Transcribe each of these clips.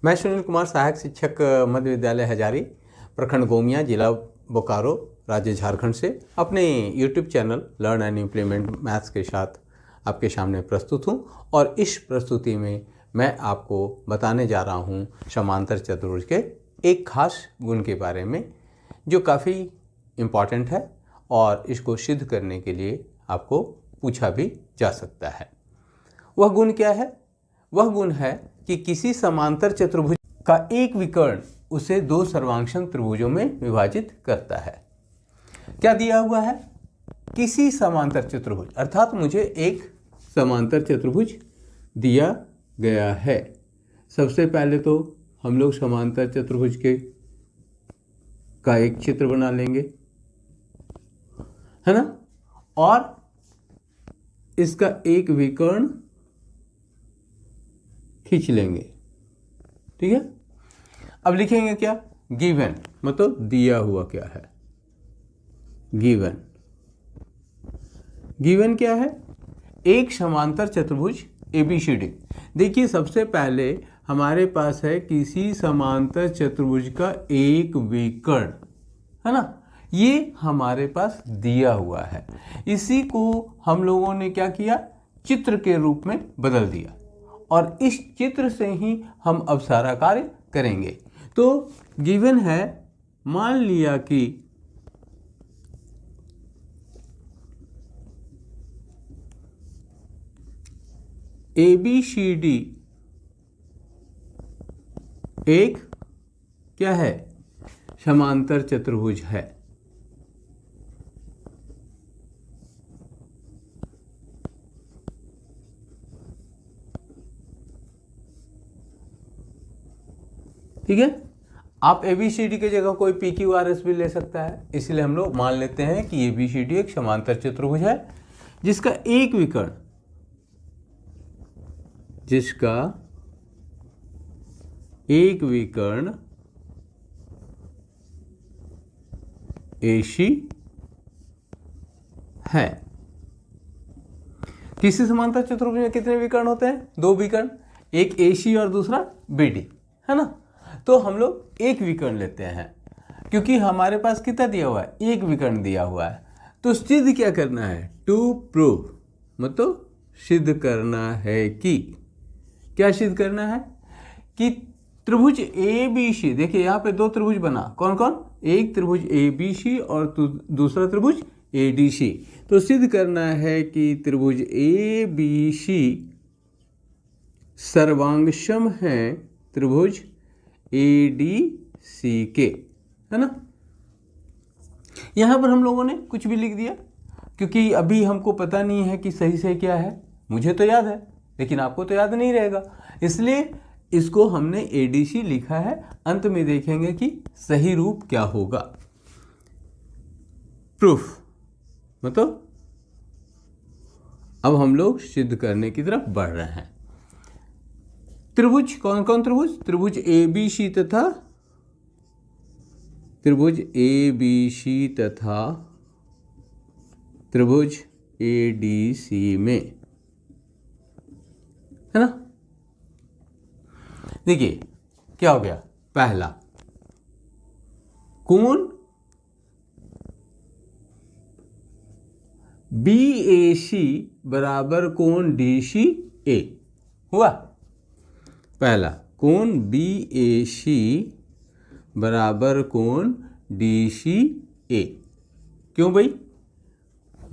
मैं सुनील कुमार, सहायक शिक्षक, मध्य विद्यालय हजारी, प्रखंड गोमिया, जिला बोकारो, राज्य झारखंड से अपने YouTube channel learn and implement maths के साथ आपके सामने प्रस्तुत हूँ। और इस प्रस्तुति में मैं आपको बताने जा रहा हूँ समांतर चतुर्भुज के एक खास गुण के बारे में, जो काफ़ी इम्पॉर्टेंट है और इसको सिद्ध करने के लिए आपको पूछा भी जा सकता है। वह गुण क्या है? वह गुण है कि किसी समांतर चतुर्भुज का एक विकर्ण उसे दो सर्वांगक्षम त्रिभुजों में विभाजित करता है। क्या दिया हुआ है? किसी समांतर चतुर्भुज, अर्थात मुझे एक समांतर चतुर्भुज दिया गया है। सबसे पहले तो हम लोग समांतर चतुर्भुज का एक चित्र बना लेंगे, है ना, और इसका एक विकर्ण खींच लेंगे। ठीक है, अब लिखेंगे क्या? गिवन, मतलब दिया हुआ क्या है। गिवन, गिवन क्या है? एक समांतर चतुर्भुज ABCD। देखिए, सबसे पहले हमारे पास है किसी समांतर चतुर्भुज का एक विकर्ण, है ना, ये हमारे पास दिया हुआ है। इसी को हम लोगों ने क्या किया? चित्र के रूप में बदल दिया, और इस चित्र से ही हम अब सारा कार्य करेंगे। तो गिवन है, मान लिया कि ABCD एक क्या है? समांतर चतुर्भुज है। ठीक है, आप ABCD की जगह कोई PQRS भी ले सकता है, इसलिए हम लोग मान लेते हैं कि ABCD एक समांतर चतुर्भुज है जिसका एक विकर्ण AC है। किसी समांतर चतुर्भुज में कितने विकर्ण होते हैं? दो विकर्ण, एक AC और दूसरा BD, है ना। तो हम लोग एक विकर्ण लेते हैं, क्योंकि हमारे पास कितना दिया हुआ है? एक विकर्ण दिया हुआ है। तो सिद्ध क्या करना है? टू प्रूव, मतलब सिद्ध करना है कि, क्या सिद्ध करना है? कि त्रिभुज ABC, देखिए यहाँ पे दो त्रिभुज बना, कौन कौन? एक त्रिभुज ABC और दूसरा त्रिभुज ADC। तो सिद्ध करना है कि त्रिभुज ABC सर्वांगक्षम है त्रिभुज ADC के, है ना। यहां पर हम लोगों ने कुछ भी लिख दिया, क्योंकि अभी हमको पता नहीं है कि सही से क्या है। मुझे तो याद है, लेकिन आपको तो याद नहीं रहेगा, इसलिए इसको हमने ADC लिखा है। अंत में देखेंगे कि सही रूप क्या होगा। प्रूफ, मतलब अब हम लोग सिद्ध करने की तरफ बढ़ रहे हैं। त्रिभुज, कौन कौन त्रिभुज? त्रिभुज ABC तथा त्रिभुज ADC में, है ना। देखिए क्या हो गया? पहला, कोण BAC बराबर कोण DCA हुआ। पहला, कोण BAC बराबर कोण DCA। क्यों भाई?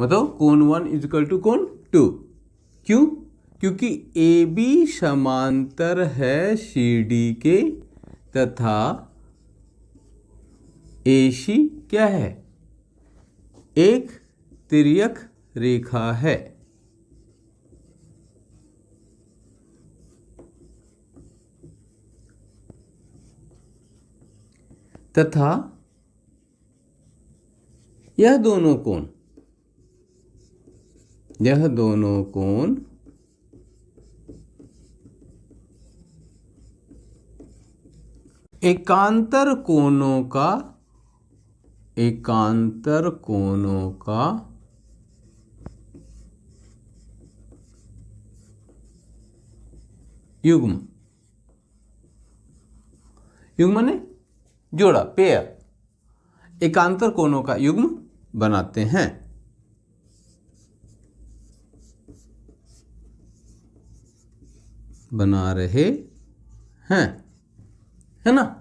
मतलब कोण 1 इजकल टू कोण 2। क्यों? क्योंकि AB समांतर है CD के, तथा AC क्या है? एक तिर्यक रेखा है। तथा यह दोनों कोण एकांतर कोणों का युग्म युग्म माने जोड़ा, पेयर, एकांतर कोणों का युग्म बनाते हैं। बना रहे हैं, है ना।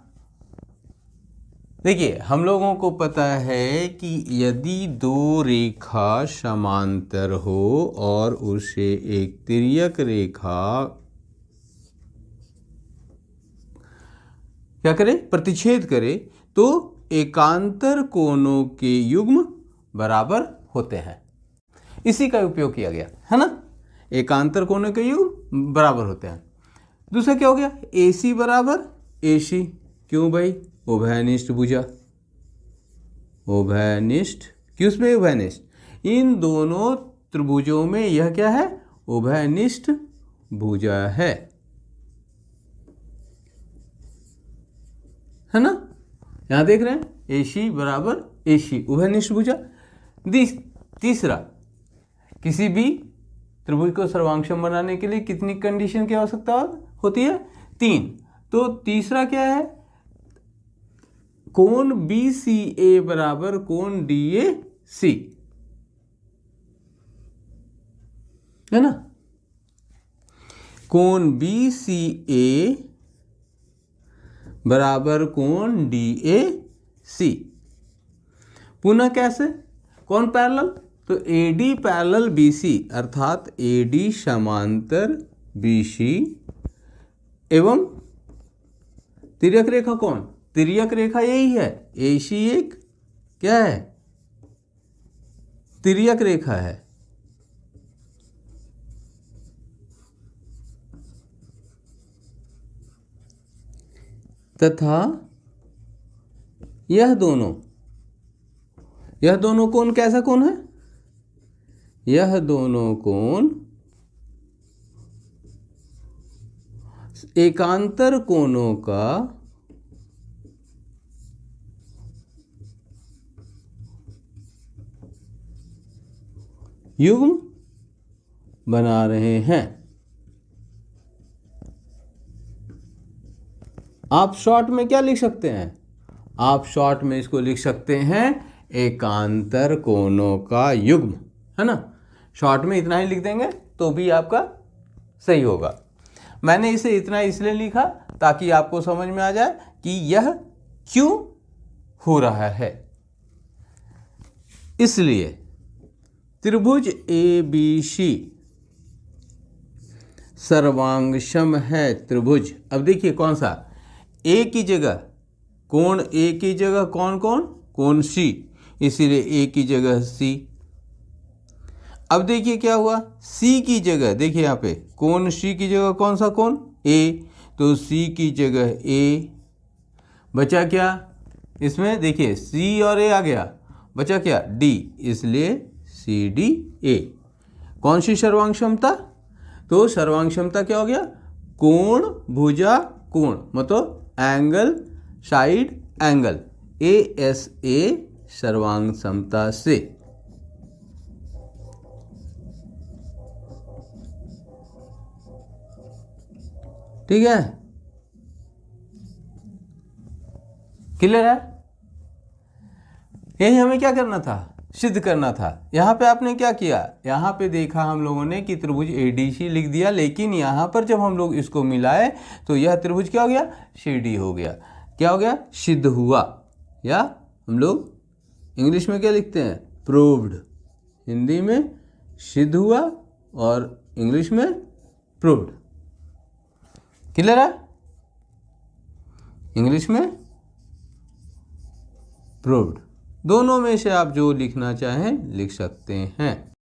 देखिए हम लोगों को पता है कि यदि दो रेखा समांतर हो और उसे एक तिर्यक रेखा क्या करे, प्रतिच्छेद करे, तो एकांतर कोणों के युग्म बराबर होते हैं। इसी का उपयोग किया गया है ना, एकांतर कोणों के युग्म बराबर होते हैं। दूसरा क्या हो गया, AC बराबर AC, क्यों भाई, उभयनिष्ठ भुजा, उभयनिष्ठ, किस में उभयनिष्ठ, इन दोनों त्रिभुजों में यह क्या है, उभयनिष्ठ भुजा है ना। यहां देख रहे हैं AC बराबर AC, उभयनिष्ठ भुजा। तीसरा, किसी भी त्रिभुज को सर्वांगक्षम बनाने के लिए कितनी कंडीशन की आवश्यकता होती है, 3। तो तीसरा क्या है, कोण BCA बराबर कोण DAC, है ना। कोण BCA बराबर कोण DAC। पुनः कैसे, कौन पैरेलल, तो AD पैरेलल BC, अर्थात AD समांतर BC एवं तिर्यक रेखा कौन, तिर्यक रेखा यही है, AC एक क्या है, तिर्यक रेखा है। तथा यह दोनों कोण कैसा कोण है, यह दोनों कोण एकांतर कोणों का युग्म बना रहे हैं। आप शॉर्ट में क्या लिख सकते हैं, आप शॉर्ट में इसको लिख सकते हैं एकांतर कोणों का युग्म, है ना। शॉर्ट में इतना ही लिख देंगे तो भी आपका सही होगा। मैंने इसे इतना इसलिए लिखा ताकि आपको समझ में आ जाए कि यह क्यों हो रहा है। इसलिए त्रिभुज ABC सर्वांगक्षम है त्रिभुज। अब देखिए कौन सा, A की जगह कोण A की जगह कौन कोण C, इसीलिए A की जगह C। अब देखिए क्या हुआ, C की जगह, देखिए यहाँ पे कोण C की जगह कौन सा कोण A, तो C की जगह A। बचा क्या, इसमें देखिए C और A आ गया, बचा क्या D, इसलिए CDA। कौन सी सर्वांगक्षमता, तो सर्वांगक्षमता क्या हो गया, कोण भुजा कोण, मतलब एंगल साइड एंगल, ASA सर्वांगक्षमता से। ठीक है, क्लियर है। यही हमें क्या करना था, सिद्ध करना था। यहाँ पे आपने क्या किया, यहाँ पे देखा हम लोगों ने कि त्रिभुज ADC लिख दिया, लेकिन यहाँ पर जब हम लोग इसको मिलाए तो यह त्रिभुज क्या हो गया, CD हो गया। क्या हो गया, सिद्ध हुआ, या हम लोग इंग्लिश में क्या लिखते हैं, प्रूव्ड। हिंदी में सिद्ध हुआ और इंग्लिश में प्रूव्ड। क्लियर है, इंग्लिश में प्रूव्ड। दोनों में से आप जो लिखना चाहें लिख सकते हैं।